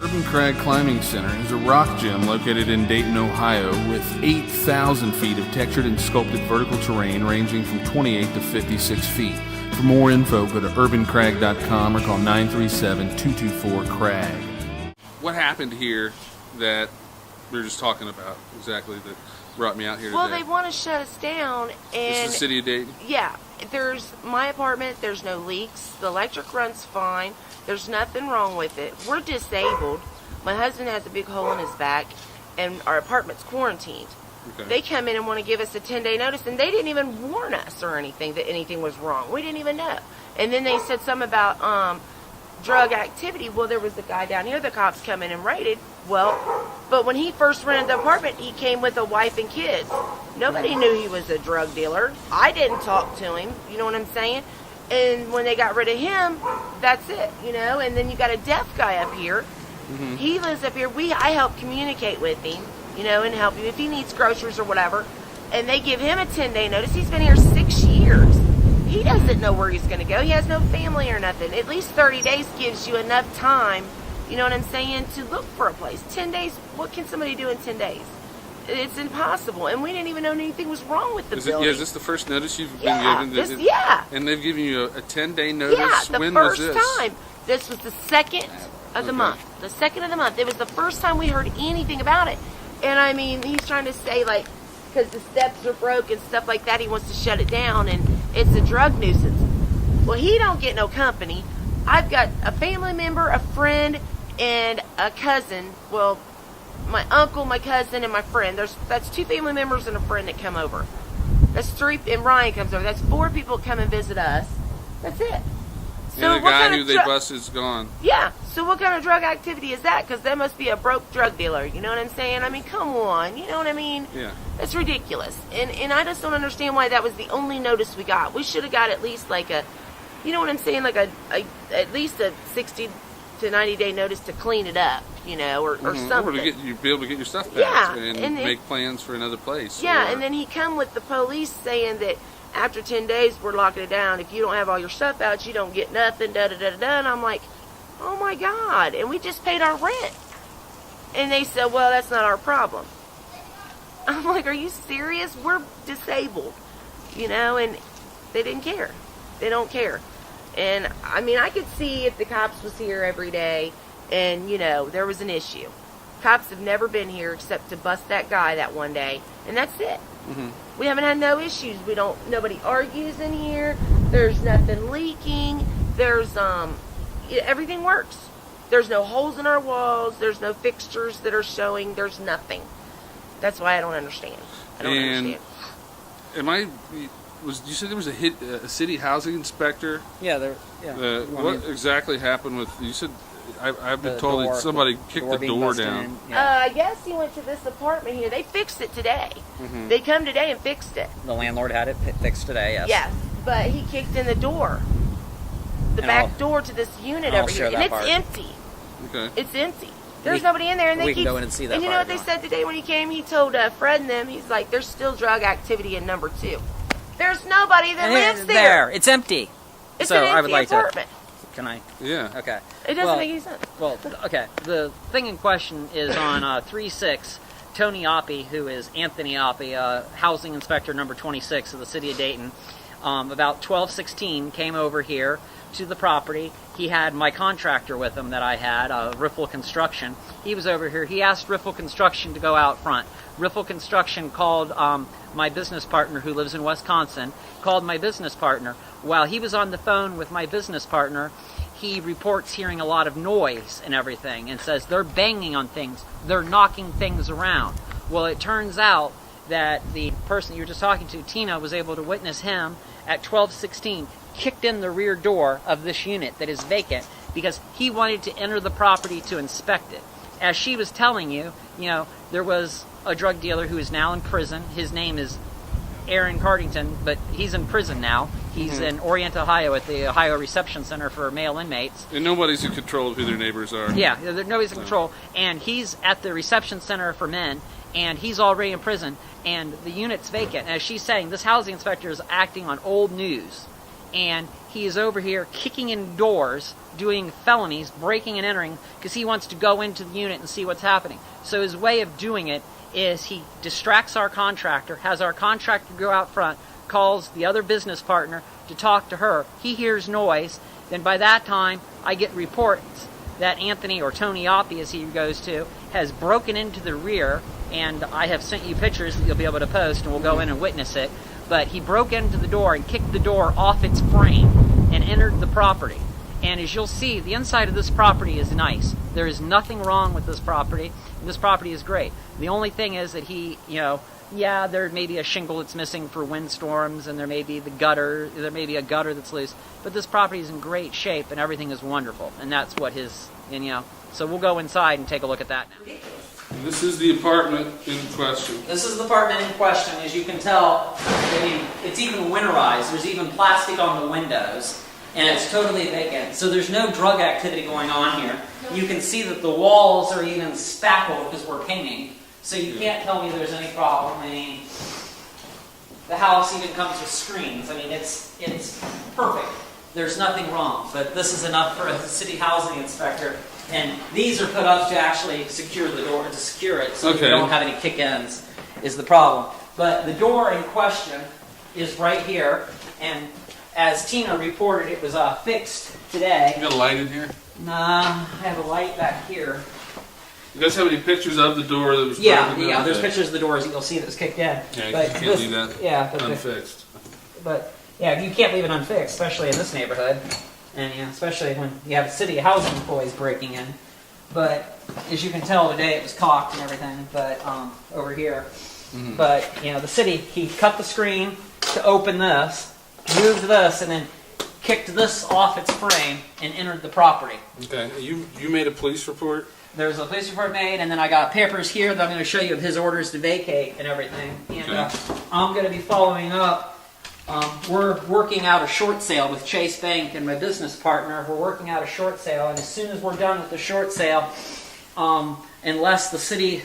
Urban Crag Climbing Center is a rock gym located in Dayton, Ohio, with 8,000 feet of textured and sculpted vertical terrain ranging from 28 to 56 feet. For more info, go to urbancrag.com or call 937-224-CRAG. What happened here that we were just talking about exactly that brought me out here today? Well, they want to shut us down. And This is the City of Dayton? Yeah. There's my apartment. There's no leaks. The electric runs fine. There's nothing wrong with it. We're disabled. My husband has a big hole in his back, and our apartment's quarantined. Okay. They come in and want to give us a 10-day notice, and they didn't even warn us or anything that anything was wrong. We didn't even know. And then they said something about drug activity. Well, there was a guy down here the cops come in and raided. Well, but when he first rented the apartment, he came with a wife and kids. Nobody knew he was a drug dealer. I didn't talk to him. You know what I'm saying? And when they got rid of him, that's it, you know. And then you got a deaf guy up here. Mm-hmm. He lives up here. I help communicate with him, you know, and help him if he needs groceries or whatever. And they give him a 10-day notice. He's been here 6 years. He doesn't know where he's going to go. He has no family or nothing. At least 30 days gives you enough time, you know what I'm saying, to look for a place. 10 days, what can somebody do in 10 days? It's impossible, and we didn't even know anything was wrong with the building. Is this the first notice you've been given? Yeah. And they've given you a 10-day notice? Yeah, when first was this? time. This was the second of the month. The second of the month. It was the first time we heard anything about it. And, I mean, he's trying to say, like, because the steps are broke and stuff like that, he wants to shut it down, and it's a drug nuisance. Well, he don't get no company. I've got a family member, a friend, and a cousin. Well, my uncle, my cousin, and my friend. That's 2 family members and a friend that come over. That's 3, and Ryan comes over. That's 4 people that come and visit us. That's it. So and the guy who they busted is gone. Yeah. So what kind of drug activity is that? Because that must be a broke drug dealer. You know what I'm saying? I mean, come on. You know what I mean? Yeah. That's ridiculous. And I just don't understand why that was the only notice we got. We should have got at least like a, you know what I'm saying? Like at least a 60 to 90-day notice to clean it up, you know, or something. Or to you be able to get your stuff back. Yeah, and make plans for another place. Yeah, and then he come with the police saying that after 10 days we're locking it down. If you don't have all your stuff out, you don't get nothing, da-da-da-da-da. And I'm like, oh, my God. And we just paid our rent. And they said, well, that's not our problem. I'm like, are you serious? We're disabled, you know, and they didn't care. They don't care. And, I mean, I could see if the cops was here every day and, you know, there was an issue. Cops have never been here except to bust that guy that one day, and that's it. Mm-hmm. We haven't had no issues. Nobody argues in here. There's nothing leaking. There's, everything works. There's no holes in our walls. There's no fixtures that are showing. There's nothing. That's why I don't understand. I don't understand. You said there was a city housing inspector? Yeah, what exactly happened with? You said I've been told that somebody kicked the door down. Yeah. I guess he went to this apartment here. They fixed it today. Mm-hmm. They come today and fixed it. The landlord had it fixed today. Yes. Yes, but he kicked in the door, back door to this unit over here, and it's empty. Okay. It's empty. There's nobody in there, and we can go in and see that. And you know what they said today when he came? He told Fred and them. He's like, "There's still drug activity in number 2. There's nobody that lives there. It's empty. It's so an empty I would like apartment. Can I? Yeah. Okay. It doesn't make any sense. Well, okay. The thing in question is on 3-6. Tony Oppie, who is Anthony Oppie, housing inspector number 26 of the City of Dayton, about 12:16 came over here to the property. He had my contractor with him that I had, Riffle Construction. He was over here. He asked Riffle Construction to go out front. Riffle Construction called my business partner, who lives in Wisconsin, called my business partner. While he was on the phone with my business partner, he reports hearing a lot of noise and everything and says they're banging on things, they're knocking things around. Well, it turns out that the person you were just talking to, Tina, was able to witness him at 12:16 kicked in the rear door of this unit that is vacant because he wanted to enter the property to inspect it. As she was telling you, there was a drug dealer who is now in prison. His name is Aaron Cardington, but he's in prison now. He's in Orient, Ohio at the Ohio Reception Center for male inmates. And nobody's in control of who their neighbors are. Yeah, nobody's in control. And he's at the Reception Center for men, and he's already in prison, and the unit's vacant. As she's saying, this housing inspector is acting on old news. And he is over here kicking in doors, doing felonies, breaking and entering, because he wants to go into the unit and see what's happening. So his way of doing it is he distracts our contractor, has our contractor go out front, calls the other business partner to talk to her. He hears noise. Then by that time, I get reports that Anthony, or Tony Oppie as he goes to, has broken into the rear, and I have sent you pictures that you'll be able to post, and we'll go in and witness it. But he broke into the door and kicked the door off its frame and entered the property. And as you'll see, the inside of this property is nice. There is nothing wrong with this property. This property is great. The only thing is that he, there may be a shingle that's missing for windstorms, and there may be a gutter that's loose. But this property is in great shape, and everything is wonderful. And that's what so we'll go inside and take a look at that now. This is the apartment in question. This is the apartment in question. As you can tell, it's even winterized. There's even plastic on the windows, and it's totally vacant. So there's no drug activity going on here. You can see that the walls are even spackled because we're painting. So you can't tell me there's any problem. The house even comes with screens. It's perfect. There's nothing wrong. But this is enough for a city housing inspector. And these are put up to actually secure the door, to secure it, so you don't have any kick-ins, is the problem. But the door in question is right here, and as Tina reported, it was fixed today. You got a light in here? Nah, I have a light back here. You guys have any pictures of the door that was broken? Yeah, there's pictures of the doors that you'll see that was kicked in. Yeah, but you can't leave that unfixed. You can't leave it unfixed, especially in this neighborhood. And especially when you have city housing employees breaking in. But as you can tell today, it was caulked and everything. But over here, but the city, he cut the screen to open this, moved this, and then kicked this off its frame and entered the property. Okay, you made a police report. There's a police report made, and then I got papers here that I'm going to show you of his orders to vacate and everything. And I'm going to be following up. We're working out a short sale with Chase Bank and my business partner. We're working out a short sale, and as soon as we're done with the short sale, unless the city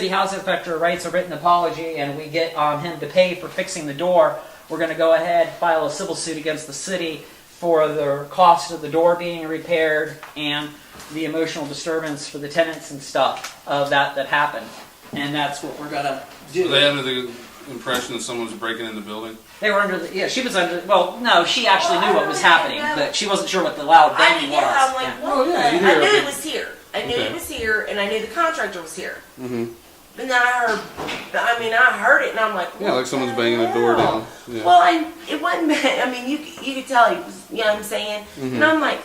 housing inspector writes a written apology and we get him to pay for fixing the door, we're going to go ahead and file a civil suit against the city for the cost of the door being repaired and the emotional disturbance for the tenants and stuff of that happened. And that's what we're going to do. So they under the impression that someone was breaking in the building? They were she was under, no, she actually knew what was happening, but she wasn't sure what the loud banging was. I'm like, you I hear knew it. it was here. I knew it was here, and I knew the contractor was here. Mm-hmm. But then I heard it, and I'm like, like someone's banging the door down. Yeah. Well, it wasn't bad. You could tell he was, you know what I'm saying? Mm-hmm. And I'm like,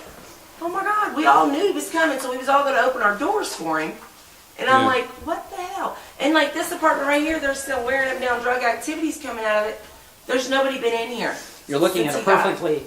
oh my God, we all knew he was coming, so we was all going to open our doors for him. And I'm like, what the hell? And like this apartment right here, they're still wearing them down, drug activities coming out of it. There's nobody been in here. You're looking at a perfectly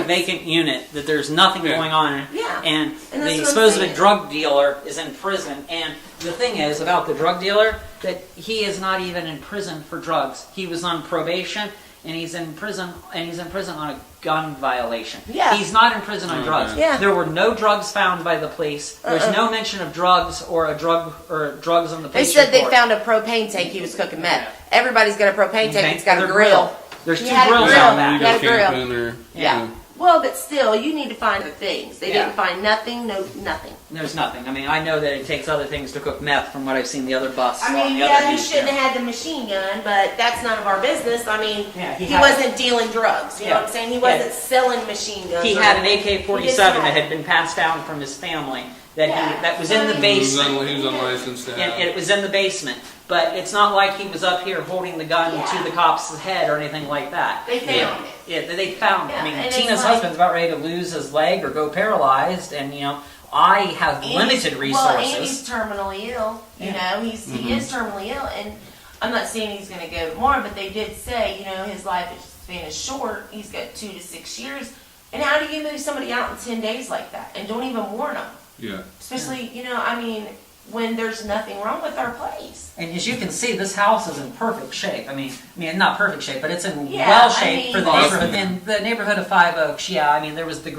vacant unit that there's nothing going on in. Yeah. And the supposed drug dealer is in prison. And the thing is about the drug dealer that he is not even in prison for drugs. He was on probation, and he's in prison on a gun violation. Yeah. He's not in prison on drugs. Yeah. There were no drugs found by the police. There's no mention of drugs or drugs on the police They said report. they found a propane tank. He was cooking meth. Everybody's got a propane tank. It's got a grill. There's two He had a grills grill. out back. He had a grill. Camping or, Yeah. Well, but still, you need to find the things. They didn't find nothing. Nothing. There's nothing. I know that it takes other things to cook meth from what I've seen the other busts. He shouldn't have had the machine gun, but that's none of our business. He wasn't dealing drugs. You know what I'm saying? He wasn't selling machine guns. He had an AK-47 that had been passed down from his family that was in the basement. He was unlicensed. And it was in the basement. But it's not like he was up here holding the gun to the cop's head or anything like that. They found it. Yeah, they found it. And Tina's husband's about ready to lose his leg or go paralyzed, and I have limited resources. Well, and he's terminally ill. You know, he is terminally ill, and I'm not saying he's going to go more, but they did say, his lifespan is short. He's got 2 to 6 years, and how do you move somebody out in 10 days like that and don't even warn them? Yeah. Especially, when there's nothing wrong with our place. And as you can see, this house is in perfect shape. Not perfect shape, but it's in well shape for the neighborhood. In the neighborhood of Five Oaks, there was the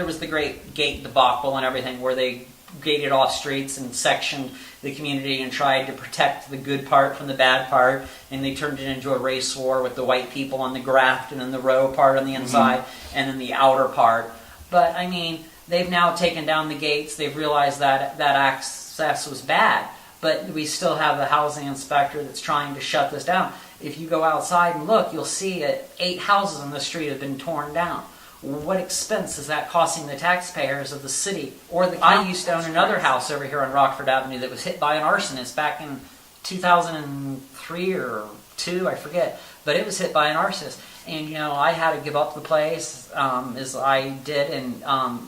there was the great gate debacle and everything, where they gated off streets and sectioned the community and tried to protect the good part from the bad part, and they turned it into a race war with the white people on the graft and then the row part on the inside and then the outer part. But I mean, they've now taken down the gates. They've realized that that access was bad, but we still have the housing inspector that's trying to shut this down. If you go outside and look, you'll see 8 houses on the street have been torn down. What expense is that costing the taxpayers of the city or the county? I used to own another house over here on Rockford Avenue that was hit by an arsonist back in 2003 or 2, I forget. But it was hit by an arsonist, and you know, I had to give up the place as I did, and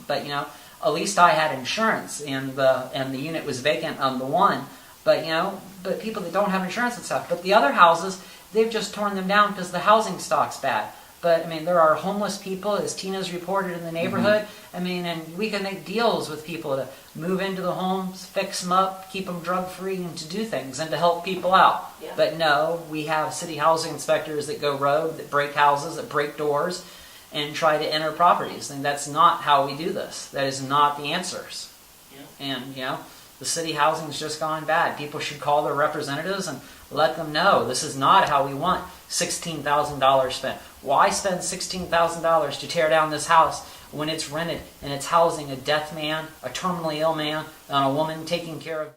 but you know, at least I had insurance, and the unit was vacant on the one. But you know, but people that don't have insurance and stuff. But the other houses, they've just torn them down because the housing stock's bad. But I mean, there are homeless people, as Tina's reported, in the neighborhood. I mean, and we can make deals with people to move into the homes, fix them up, keep them drug-free, and to do things and to help people out. Yeah. But no, we have city housing inspectors that go rogue, that break houses, that break doors, and try to enter properties. And that's not how we do this. That is not the answers. Yeah. And, you know, the city housing's just gone bad. People should call their representatives and let them know this is not how we want $16,000 spent. Why spend $16,000 to tear down this house when it's rented and it's housing a deaf man, a terminally ill man, and a woman taking care of...